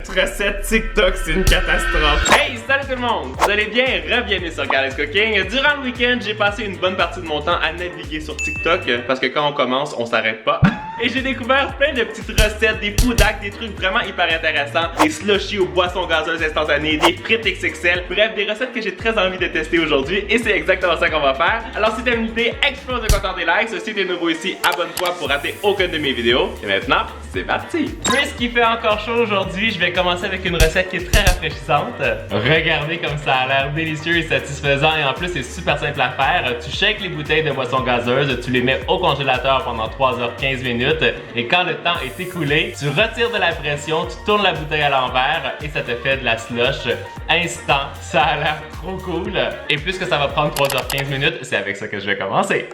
recette TikTok, c'est une catastrophe. Hey, salut tout le monde! Vous allez bien? Bienvenue sur Carlet's Cooking. Durant le week-end, j'ai passé une bonne partie de mon temps à naviguer sur TikTok parce que quand on commence, on s'arrête pas. Et j'ai découvert plein de petites recettes, des food hacks, des trucs vraiment hyper intéressants, des slushies aux boissons gazeuses instantanées, des frites XXL, bref, des recettes que j'ai très envie de tester aujourd'hui et c'est exactement ça qu'on va faire. Alors si t'as une idée, explose le compteur des likes. Si t'es nouveau ici, abonne-toi pour rater aucune de mes vidéos. Et maintenant, c'est parti! Puisqu'il fait encore chaud aujourd'hui, je vais commencer avec une recette qui est très rafraîchissante. Regardez comme ça a l'air délicieux et satisfaisant et en plus c'est super simple à faire. Tu shakes les bouteilles de boissons gazeuses, tu les mets au congélateur pendant 3h15 minutes et quand le temps est écoulé, tu retires de la pression, tu tournes la bouteille à l'envers et ça te fait de la slush instant. Ça a l'air trop cool. Et puisque ça va prendre 3h15 minutes, c'est avec ça que je vais commencer.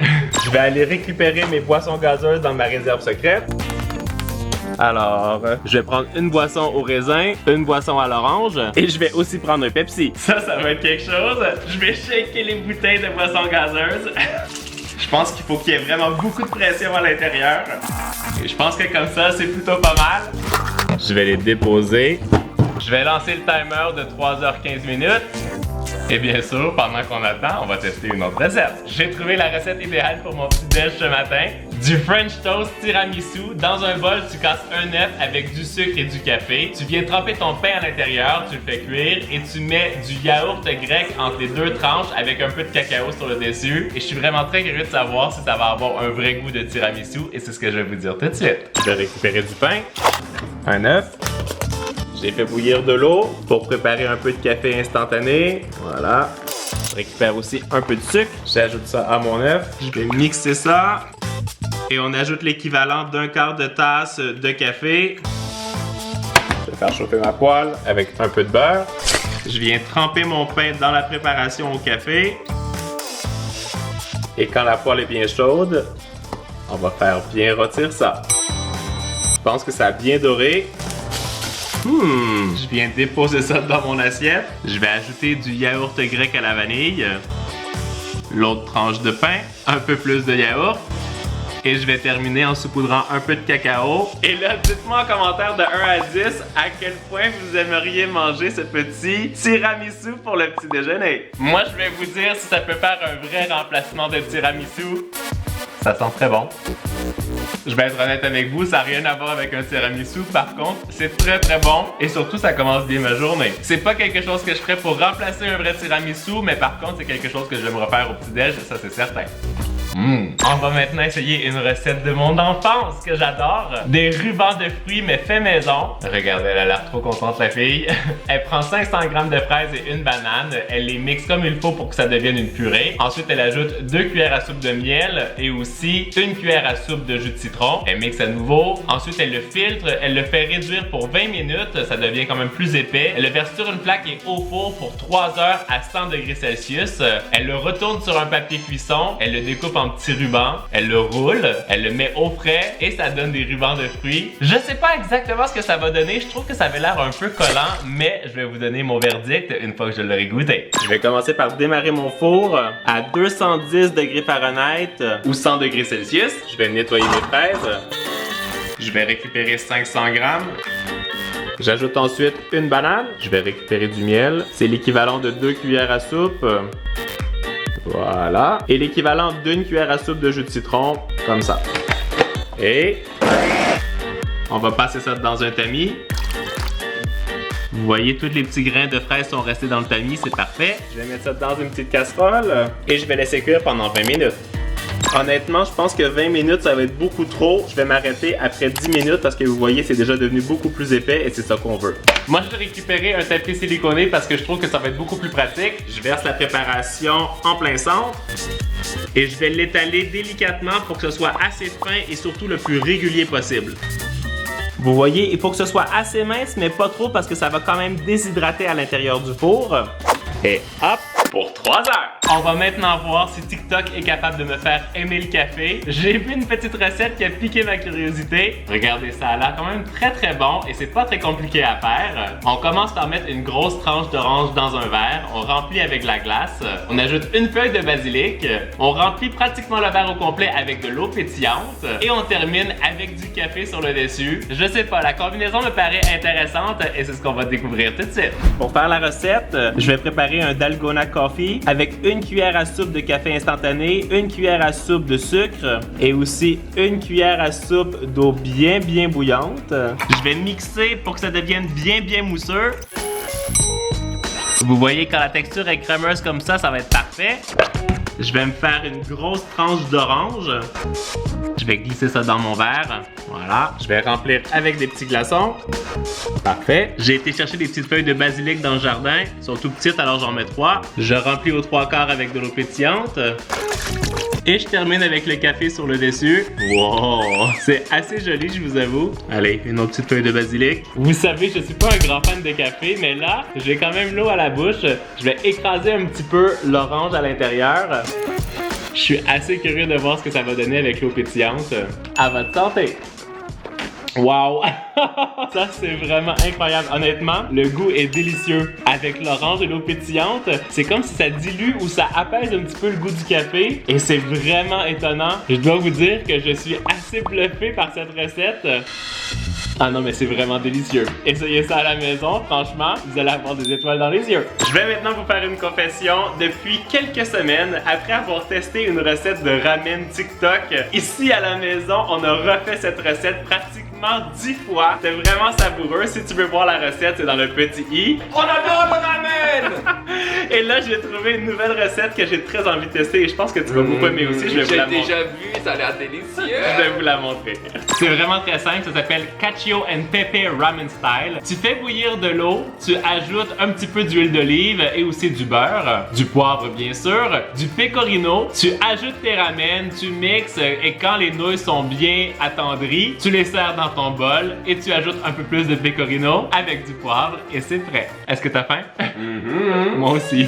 Je vais aller récupérer mes boissons gazeuses dans ma réserve secrète. Alors, je vais prendre une boisson au raisin, une boisson à l'orange et je vais aussi prendre un Pepsi. Ça va être quelque chose. Je vais shaker les bouteilles de boissons gazeuses. Je pense qu'il faut qu'il y ait vraiment beaucoup de pression à l'intérieur. Et je pense que comme ça, c'est plutôt pas mal. Je vais les déposer. Je vais lancer le timer de 3h15 minutes. Et bien sûr, pendant qu'on attend, on va tester une autre recette. J'ai trouvé la recette idéale pour mon petit déj ce matin. Du French toast tiramisu. Dans un bol, tu casses un œuf avec du sucre et du café. Tu viens tremper ton pain à l'intérieur, tu le fais cuire et tu mets du yaourt grec entre les deux tranches avec un peu de cacao sur le dessus. Et je suis vraiment très curieux de savoir si ça va avoir un vrai goût de tiramisu et c'est ce que je vais vous dire tout de suite. Je vais récupérer du pain, un œuf. J'ai fait bouillir de l'eau pour préparer un peu de café instantané. Voilà. Je récupère aussi un peu de sucre. J'ajoute ça à mon œuf. Je vais mixer ça. Et on ajoute l'équivalent d'un quart de tasse de café. Je vais faire chauffer ma poêle avec un peu de beurre. Je viens tremper mon pain dans la préparation au café. Et quand la poêle est bien chaude, on va faire bien rôtir ça. Je pense que ça a bien doré. Je viens déposer ça dans mon assiette. Je vais ajouter du yaourt grec à la vanille, l'autre tranche de pain, un peu plus de yaourt et je vais terminer en saupoudrant un peu de cacao. Et là, dites-moi en commentaire de 1 à 10 à quel point vous aimeriez manger ce petit tiramisu pour le petit déjeuner. Moi, je vais vous dire si ça peut faire un vrai remplacement de tiramisu. Ça sent très bon. Je vais être honnête avec vous, ça n'a rien à voir avec un tiramisu. Par contre, c'est très très bon et surtout ça commence bien ma journée. C'est pas quelque chose que je ferais pour remplacer un vrai tiramisu, mais par contre c'est quelque chose que j'aimerais faire au petit-déj, ça c'est certain. On va maintenant essayer une recette de mon enfance que j'adore. Des rubans de fruits mais fait maison. Regardez, elle a l'air trop contente la fille. Elle prend 500 g de fraises et une banane. Elle les mixe comme il faut pour que ça devienne une purée. Ensuite, elle ajoute 2 cuillères à soupe de miel et aussi 1 cuillère à soupe de jus de citron. Elle mixe à nouveau. Ensuite, elle le filtre. Elle le fait réduire pour 20 minutes. Ça devient quand même plus épais. Elle le verse sur une plaque et au four pour 3 heures à 100 degrés Celsius. Elle le retourne sur un papier cuisson. Elle le découpe en petits rubans, elle le roule, elle le met au frais et ça donne des rubans de fruits. Je sais pas exactement ce que ça va donner, je trouve que ça avait l'air un peu collant, mais je vais vous donner mon verdict une fois que je l'aurai goûté. Je vais commencer par démarrer mon four à 210 degrés Fahrenheit ou 100 degrés Celsius. Je vais nettoyer mes fraises. Je vais récupérer 500 grammes. J'ajoute ensuite une banane. Je vais récupérer du miel. C'est l'équivalent de 2 cuillères à soupe. Voilà. Et l'équivalent d'une cuillère à soupe de jus de citron, comme ça. Et on va passer ça dans un tamis. Vous voyez, tous les petits grains de fraises sont restés dans le tamis, c'est parfait. Je vais mettre ça dans une petite casserole et je vais laisser cuire pendant 20 minutes. Honnêtement, je pense que 20 minutes, ça va être beaucoup trop. Je vais m'arrêter après 10 minutes parce que vous voyez, c'est déjà devenu beaucoup plus épais et c'est ça qu'on veut. Moi, je vais récupérer un tapis siliconé parce que je trouve que ça va être beaucoup plus pratique. Je verse la préparation en plein centre et je vais l'étaler délicatement pour que ce soit assez fin et surtout le plus régulier possible. Vous voyez, il faut que ce soit assez mince, mais pas trop parce que ça va quand même déshydrater à l'intérieur du four. Et hop, pour 3 heures. On va maintenant voir si TikTok est capable de me faire aimer le café. J'ai vu une petite recette qui a piqué ma curiosité. Regardez, ça a l'air quand même très bon et c'est pas très compliqué à faire. On commence par mettre une grosse tranche d'orange dans un verre. On remplit avec la glace. On ajoute une feuille de basilic. On remplit pratiquement le verre au complet avec de l'eau pétillante. Et on termine avec du café sur le dessus. Je sais pas, la combinaison me paraît intéressante et c'est ce qu'on va découvrir tout de suite. Pour faire la recette, je vais préparer un Dalgona Coffee avec une cuillère à soupe de café instantané, une cuillère à soupe de sucre et aussi une cuillère à soupe d'eau bien bouillante. Je vais mixer pour que ça devienne bien mousseux. Vous voyez, quand la texture est crémeuse comme ça va être parfait. Je vais me faire une grosse tranche d'orange. Je vais glisser ça dans mon verre. Voilà. Je vais remplir avec des petits glaçons. Parfait. J'ai été chercher des petites feuilles de basilic dans le jardin. Elles sont tout petites, alors j'en mets 3. Je remplis aux 3/4 avec de l'eau pétillante. Et je termine avec le café sur le dessus. Wow! C'est assez joli, je vous avoue. Allez, une autre petite feuille de basilic. Vous savez, je suis pas un grand fan de café, mais là, j'ai quand même l'eau à la bouche. Je vais écraser un petit peu l'orange à l'intérieur. Je suis assez curieux de voir ce que ça va donner avec l'eau pétillante. À votre santé! Wow! Ça, c'est vraiment incroyable. Honnêtement, le goût est délicieux. Avec l'orange et l'eau pétillante, c'est comme si ça dilue ou ça apaise un petit peu le goût du café. Et c'est vraiment étonnant. Je dois vous dire que je suis assez bluffé par cette recette. Ah non, mais c'est vraiment délicieux. Essayez ça à la maison, franchement, vous allez avoir des étoiles dans les yeux. Je vais maintenant vous faire une confession. Depuis quelques semaines, après avoir testé une recette de ramen TikTok, ici à la maison, on a refait cette recette pratiquement 10 fois. C'est vraiment savoureux. Si tu veux voir la recette, c'est dans le petit i. On adore le ramen! Et là, j'ai trouvé une nouvelle recette que j'ai très envie de tester et je pense que tu vas beaucoup aimer aussi. Je vais vous la montrer. J'ai déjà vu, ça a l'air délicieux. Je vais vous la montrer. C'est vraiment très simple, ça s'appelle Cacio and Pepe Ramen Style. Tu fais bouillir de l'eau, tu ajoutes un petit peu d'huile d'olive et aussi du beurre, du poivre bien sûr, du pecorino, tu ajoutes tes ramen, tu mixes et quand les nouilles sont bien attendries, tu les sers dans ton bol et tu ajoutes un peu plus de pecorino avec du poivre et c'est prêt. Est-ce que t'as faim? Moi aussi.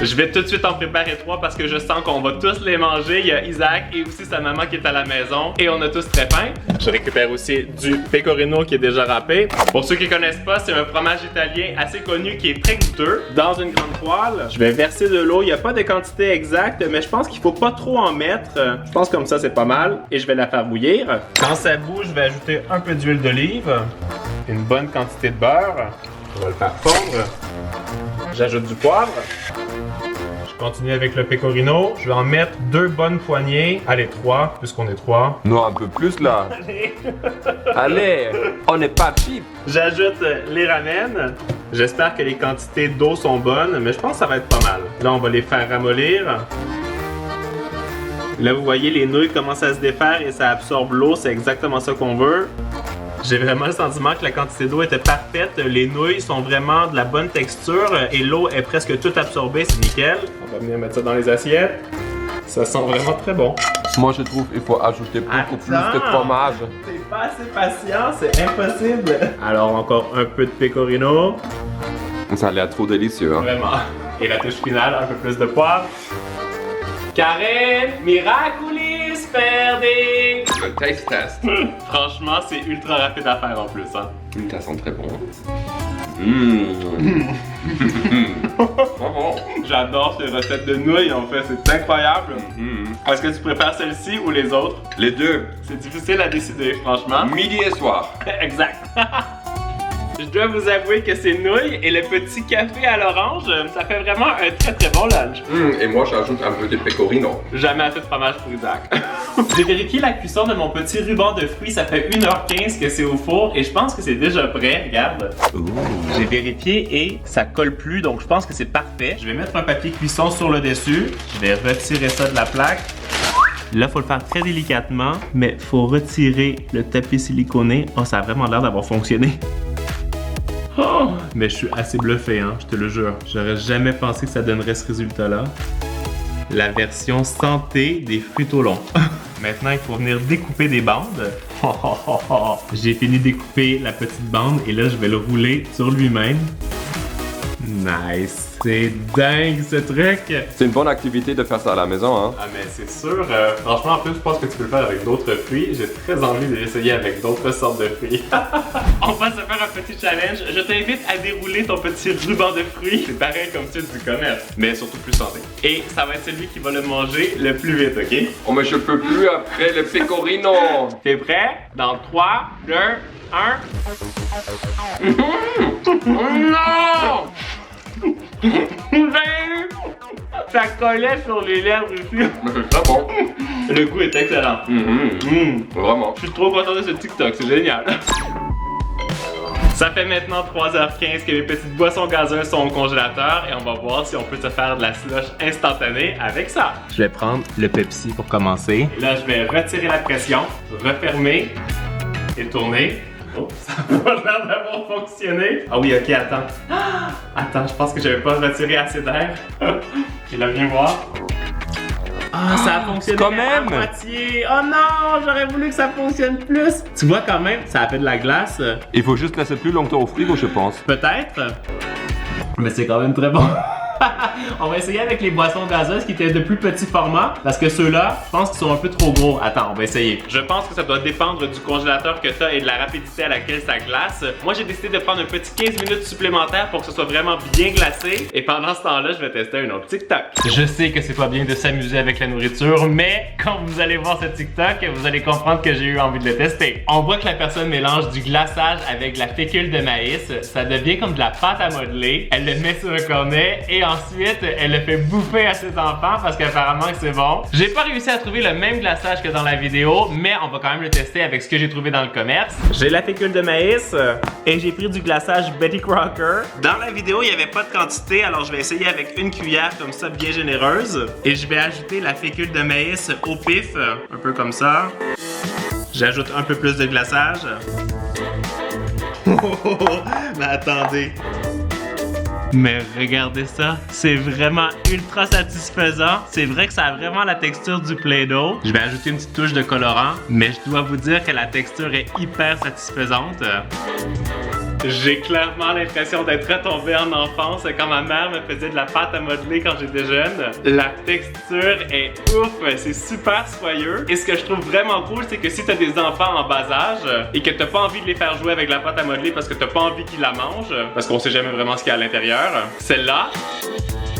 Je vais tout de suite en préparer 3 parce que je sens qu'on va tous les manger. Il y a Isaac et aussi sa maman qui est à la maison et on a tous très faim. Je récupère aussi du pecorino qui est déjà râpé. Pour ceux qui connaissent pas, c'est un fromage italien assez connu qui est très goûteux. Dans une grande poêle, je vais verser de l'eau. Il n'y a pas de quantité exacte, mais je pense qu'il faut pas trop en mettre. Je pense comme ça c'est pas mal et je vais la faire bouillir. Quand ça bout, je vais ajouter un peu d'huile d'olive, une bonne quantité de beurre. On va le faire fondre. J'ajoute du poivre. Je continue avec le pecorino. Je vais en mettre 2 bonnes poignées. Allez, 3, puisqu'on est 3. Non, un peu plus là. Allez. Allez, on est parti. J'ajoute les ramen. J'espère que les quantités d'eau sont bonnes, mais je pense que ça va être pas mal. Là, on va les faire ramollir. Là, vous voyez, les nouilles commencent à se défaire et ça absorbe l'eau. C'est exactement ça qu'on veut. J'ai vraiment le sentiment que la quantité d'eau était parfaite. Les nouilles sont vraiment de la bonne texture et l'eau est presque toute absorbée, c'est nickel. On va venir mettre ça dans les assiettes. Ça sent vraiment très bon. Moi je trouve qu'il faut ajouter beaucoup plus de fromage. T'es pas assez patient, c'est impossible. Alors encore un peu de pecorino. Ça a l'air trop délicieux. Hein. Vraiment. Et la touche finale, un peu plus de poivre. Karen, miraculis perding! Le taste test. Franchement, c'est ultra rapide à faire en plus. Hein. Ça sent très bon. J'adore ces recettes de nouilles en fait, c'est incroyable. Est-ce que tu préfères celle-ci ou les autres? Les deux. C'est difficile à décider, franchement. Midi et soir. Exact. Je dois vous avouer que ces nouilles et le petit café à l'orange, ça fait vraiment un très bon lunch. Et moi j'ajoute un peu de pecorino. Jamais assez de fromage pour Isaac. J'ai vérifié la cuisson de mon petit ruban de fruits, ça fait 1h15 que c'est au four et je pense que c'est déjà prêt, regarde. J'ai vérifié et ça colle plus, donc je pense que c'est parfait. Je vais mettre un papier cuisson sur le dessus, je vais retirer ça de la plaque. Là, il faut le faire très délicatement, mais il faut retirer le tapis siliconé. Oh, ça a vraiment l'air d'avoir fonctionné. Oh! Mais je suis assez bluffé, hein, je te le jure. J'aurais jamais pensé que ça donnerait ce résultat-là. La version santé des fruits au long. Maintenant, il faut venir découper des bandes. J'ai fini de découper la petite bande et là, je vais le rouler sur lui-même. Nice! C'est dingue ce truc! C'est une bonne activité de faire ça à la maison, hein. Ah mais c'est sûr, franchement en plus je pense que tu peux le faire avec d'autres fruits. J'ai très envie de l'essayer avec d'autres sortes de fruits. On va se faire un petit challenge. Je t'invite à dérouler ton petit ruban de fruits. C'est pareil comme tu du commerce, mais surtout plus santé. Et ça va être celui qui va le manger le plus vite, ok? Oh mais je peux plus après le pecorino. T'es prêt? Dans 3, 2, 1. Non! Ça collait sur les lèvres ici. Mais c'est très bon. Le goût est excellent. Vraiment. Je suis trop content de ce TikTok, c'est génial. Ça fait maintenant 3h15 que mes petites boissons gazeuses sont au congélateur et on va voir si on peut se faire de la slush instantanée avec ça. Je vais prendre le Pepsi pour commencer. Et là, je vais retirer la pression, refermer et tourner. Oh, ça n'a pas l'air d'avoir fonctionné. Ah oui, ok, attends. Attends, je pense que j'avais pas retiré assez d'air. Et là, viens voir. Ah, ça a fonctionné quand même. à moitié. Oh non, j'aurais voulu que ça fonctionne plus. Tu vois quand même, ça a fait de la glace. Il faut juste laisser plus longtemps au frigo, je pense. Peut-être. Mais c'est quand même très bon. On va essayer avec les boissons gazeuses qui étaient de plus petit format parce que ceux-là, je pense qu'ils sont un peu trop gros. Attends, on va essayer. Je pense que ça doit dépendre du congélateur que tu as et de la rapidité à laquelle ça glace. Moi, j'ai décidé de prendre un petit 15 minutes supplémentaires pour que ce soit vraiment bien glacé. Et pendant ce temps-là, je vais tester un autre TikTok. Je sais que c'est pas bien de s'amuser avec la nourriture, mais quand vous allez voir ce TikTok, vous allez comprendre que j'ai eu envie de le tester. On voit que la personne mélange du glaçage avec de la fécule de maïs. Ça devient comme de la pâte à modeler. Elle le met sur un cornet et ensuite, elle le fait bouffer à ses enfants parce qu'apparemment que c'est bon. J'ai pas réussi à trouver le même glaçage que dans la vidéo, mais on va quand même le tester avec ce que j'ai trouvé dans le commerce. J'ai la fécule de maïs et j'ai pris du glaçage Betty Crocker. Dans la vidéo, il n'y avait pas de quantité, alors je vais essayer avec une cuillère comme ça, bien généreuse. Et je vais ajouter la fécule de maïs au pif, un peu comme ça. J'ajoute un peu plus de glaçage. Mais attendez. Mais regardez ça, c'est vraiment ultra satisfaisant. C'est vrai que ça a vraiment la texture du Play-Doh. Je vais ajouter une petite touche de colorant, mais je dois vous dire que la texture est hyper satisfaisante. J'ai clairement l'impression d'être retombé en enfance quand ma mère me faisait de la pâte à modeler quand j'étais jeune. La texture est ouf, c'est super soyeux. Et ce que je trouve vraiment cool, c'est que si t'as des enfants en bas âge et que t'as pas envie de les faire jouer avec la pâte à modeler parce que t'as pas envie qu'ils la mangent, parce qu'on sait jamais vraiment ce qu'il y a à l'intérieur, celle-là,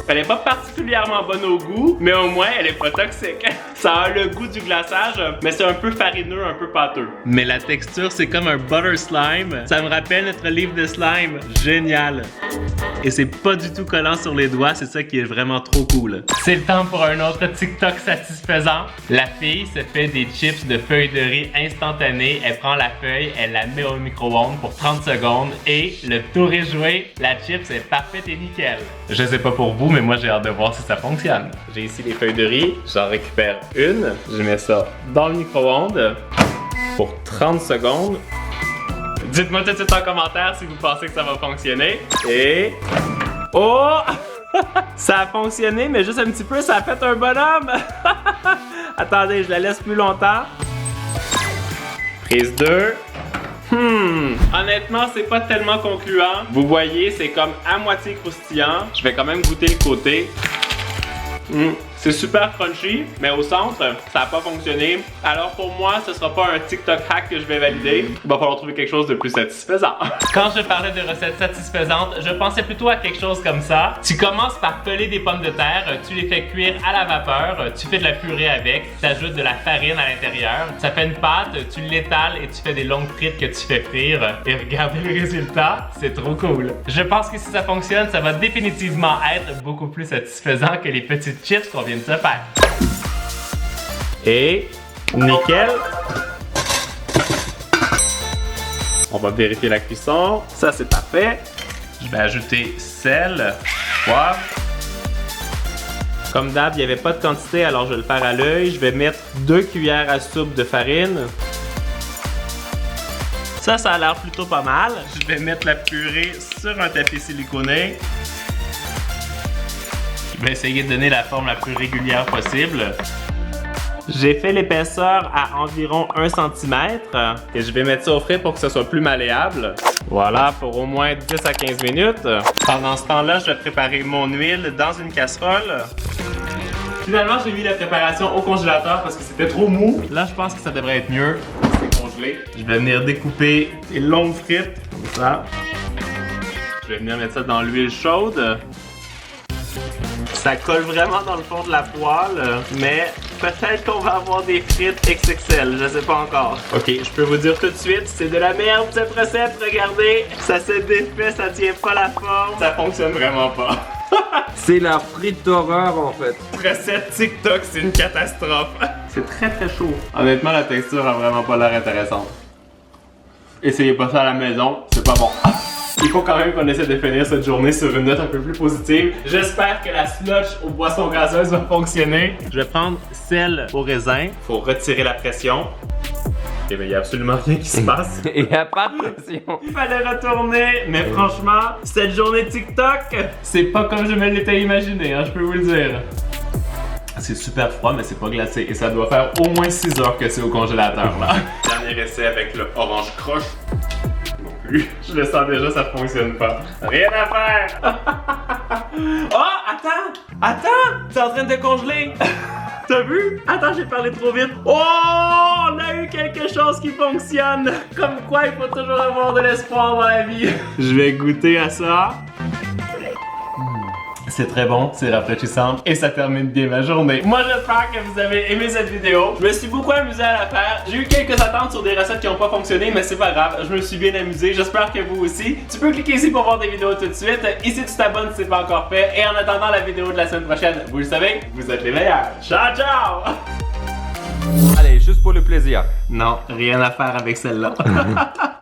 elle est pas particulièrement bonne au goût, mais au moins elle est pas toxique. Ça a le goût du glaçage, mais c'est un peu farineux, un peu pâteux. Mais la texture, c'est comme un butter slime. Ça me rappelle notre livre de slime. Génial. Et c'est pas du tout collant sur les doigts, c'est ça qui est vraiment trop cool. C'est le temps pour un autre TikTok satisfaisant. La fille se fait des chips de feuilles de riz instantanées. Elle prend la feuille, elle la met au micro-ondes pour 30 secondes et le tour est joué. La chips est parfaite et nickel. Je sais pas pour vous, mais moi j'ai hâte de voir si ça fonctionne. J'ai ici les feuilles de riz, j'en récupère une, je mets ça dans le micro-ondes pour 30 secondes. Dites-moi tout de suite en commentaire si vous pensez que ça va fonctionner. Et... oh! Ça a fonctionné, mais juste un petit peu, ça a fait un bonhomme! Attendez, je la laisse plus longtemps. Prise 2. Honnêtement, c'est pas tellement concluant. Vous voyez, c'est comme à moitié croustillant. Je vais quand même goûter le côté. C'est super crunchy, mais au centre, ça n'a pas fonctionné. Alors pour moi, ce sera pas un TikTok hack que je vais valider. Il va falloir trouver quelque chose de plus satisfaisant. Quand je parlais de recettes satisfaisantes, je pensais plutôt à quelque chose comme ça. Tu commences par peler des pommes de terre, tu les fais cuire à la vapeur, tu fais de la purée avec, tu ajoutes de la farine à l'intérieur, ça fait une pâte, tu l'étales et tu fais des longues frites que tu fais frire. Et regardez le résultat, c'est trop cool. Je pense que si ça fonctionne, ça va définitivement être beaucoup plus satisfaisant que les petites chips qu'on vient de se faire. Et nickel. On va vérifier la cuisson. Ça c'est parfait. Je vais ajouter sel, poivre. Comme d'hab, il n'y avait pas de quantité, alors je vais le faire à l'œil. Je vais mettre 2 cuillères à soupe de farine. Ça a l'air plutôt pas mal. Je vais mettre la purée sur un tapis siliconé. Je vais essayer de donner la forme la plus régulière possible. J'ai fait l'épaisseur à environ 1 cm et je vais mettre ça au frais pour que ce soit plus malléable. Voilà, pour au moins 10 à 15 minutes. Pendant ce temps-là, je vais préparer mon huile dans une casserole. Finalement, j'ai mis la préparation au congélateur parce que c'était trop mou. Là, je pense que ça devrait être mieux. C'est congelé. Je vais venir découper des longues frites, comme ça. Je vais venir mettre ça dans l'huile chaude. Ça colle vraiment dans le fond de la poêle, mais peut-être qu'on va avoir des frites XXL, je sais pas encore. Ok, je peux vous dire tout de suite, c'est de la merde cette recette, regardez. Ça se défait, ça tient pas la forme. Ça fonctionne vraiment pas. C'est la frite d'horreur en fait. Recette TikTok, c'est une catastrophe. C'est très très chaud. Honnêtement, la texture a vraiment pas l'air intéressante. Essayez pas ça à la maison, c'est pas bon. Il faut quand même qu'on essaie de finir cette journée sur une note un peu plus positive. J'espère que la slush aux boissons gazeuses va fonctionner. Je vais prendre celle au raisin. Faut retirer la pression. Et bien, il n'y a absolument rien qui se passe. Il n'y a pas de pression. Il fallait retourner, mais franchement, cette journée TikTok, c'est pas comme je me l'étais imaginé, hein, je peux vous le dire. C'est super froid, mais c'est pas glacé. Et ça doit faire au moins 6 heures que c'est au congélateur, là. Dernier essai avec le orange croche. Non plus. Je le sens déjà, ça fonctionne pas. Rien à faire! Oh, attends! Attends! C'est en train de congeler! T'as vu? Attends, j'ai parlé trop vite. Oh! On a eu quelque chose qui fonctionne! Comme quoi, il faut toujours avoir de l'espoir dans la vie. Je vais goûter à ça. C'est très bon, c'est rafraîchissant et ça termine bien ma journée. Moi, j'espère que vous avez aimé cette vidéo. Je me suis beaucoup amusé à la faire. J'ai eu quelques attentes sur des recettes qui n'ont pas fonctionné, mais c'est pas grave. Je me suis bien amusé. J'espère que vous aussi. Tu peux cliquer ici pour voir des vidéos tout de suite. Ici, tu t'abonnes si c'est pas encore fait. Et en attendant la vidéo de la semaine prochaine, vous le savez, vous êtes les meilleurs. Ciao, ciao! Allez, juste pour le plaisir. Non, rien à faire avec celle-là.